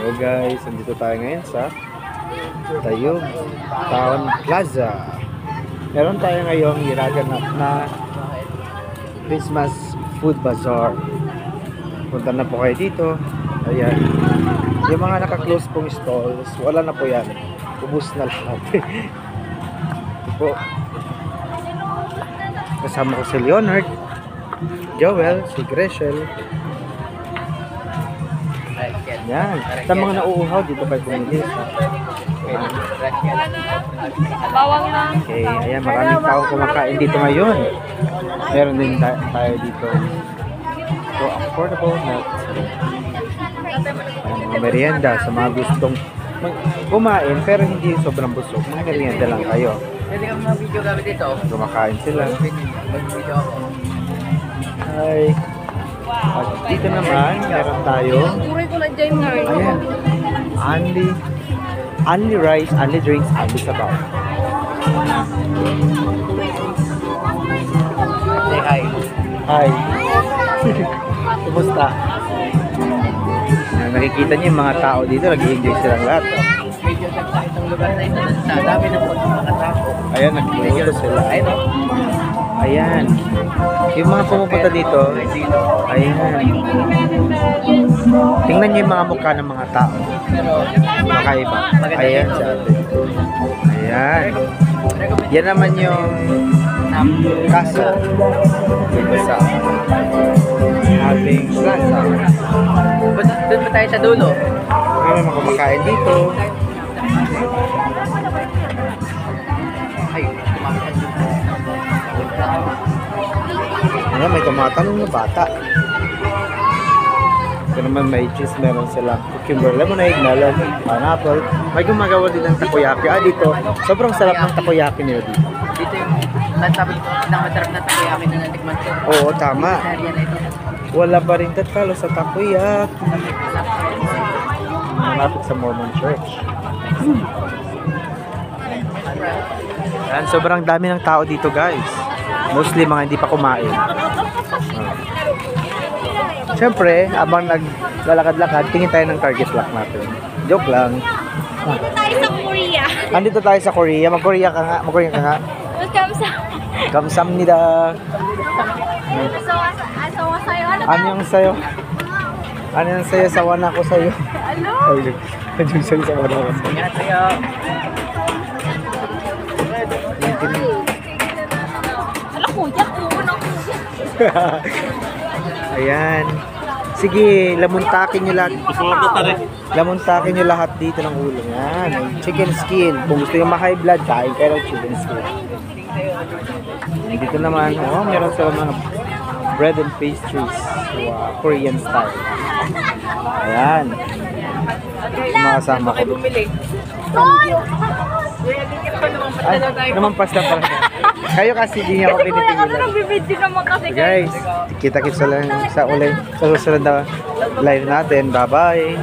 So guys, nandito tayo ngayon sa Tayug Town Plaza. Meron tayo ngayong ginaganap na Christmas Food Bazaar. Punta na po kayo dito. Ayan. Yung mga naka-close pong stalls, wala na po yan. Ubus na lahat. Po. Kasama ko si Leonard, Joel, si Greshel. Yan. Sa mga nauuhaw, dito kayo pumili. Bawang lang. Okay, ayan, maraming tao kumakain dito ngayon. Meron din tayo dito. So, affordable na mga merienda sa mga gustong kumain pero hindi sobrang busog. Mga merienda lang kayo. Pwede kang mga-video kami dito. Kumakain sila. Mag-video ako. Hi. At dito naman, meron tayo. Tuloy ko na dyan nga. Ayan. Only rice, only drinks, only sabaw. Say hi. Hi. Kumusta? Nakikita niyo yung mga tao dito, nag-i-enjoy silang lahat. Medyo sa itong lugar na ito. Sa dami ng mga tao. Ayan, nag-i-enjoy sila. Ayun o. Ayan. Yung mga pumupunta dito, ayan. Tingnan niyo yung mga mukha ng mga tao. Pero, Makaiba. Ayan siya. Ayan. Yan naman yung kasa dito sa Having Plaza. doon ba tayo sa dulo? May mga kumakain dito. Ay, Ayan, may tumatanong na bata. Ito naman may cheese, meron sila cucumber, lemonade, melon, pineapple. May gumagawa din ng takoyaki. Dito, sobrang sarap ng takoyaki nila dito. dito yung sabi ko, masarap na takoyaki na natikman ko. Oo, tama. Sa area na ito. Wala pa rin tatalo sa takoyaki. Malapit sa Mormon Church. Yan, sobrang dami ng tao dito guys. Mostly mga hindi pa kumain. Siyempre, abang naglalakad-lakad, tingin tayo ng target lock natin. Joke lang. Dito tayo sa Korea. Andito tayo sa Korea. Mag-Korea ka nga. Mag-Korea ka nga. Kamsa. Kamsamnida. Asawa sa'yo. Ano yung sayo? Ano yung sayo? Sawa na ako sayo. Ano? Ano yung sayo? Sawa na ako sayo. Ingat kayo. Ala, kuya. Kuya. Ayan. Sige, lamuntakin nyo lahat. Lamuntakin nyo lahat dito ng ulo. Yan. Chicken skin. Kung gusto nyo ma-high blood, kain kayo ng chicken skin. Dito naman, meron sila mga bread and pastries. Korean style. Ayan. Mga kasama ko. Ay, namampas na pala. Kayo kasi di niya ako pinipigilan. Nagbibidyo naman kasi Guys, kita-kits lang sa susunod na live natin. Bye-bye!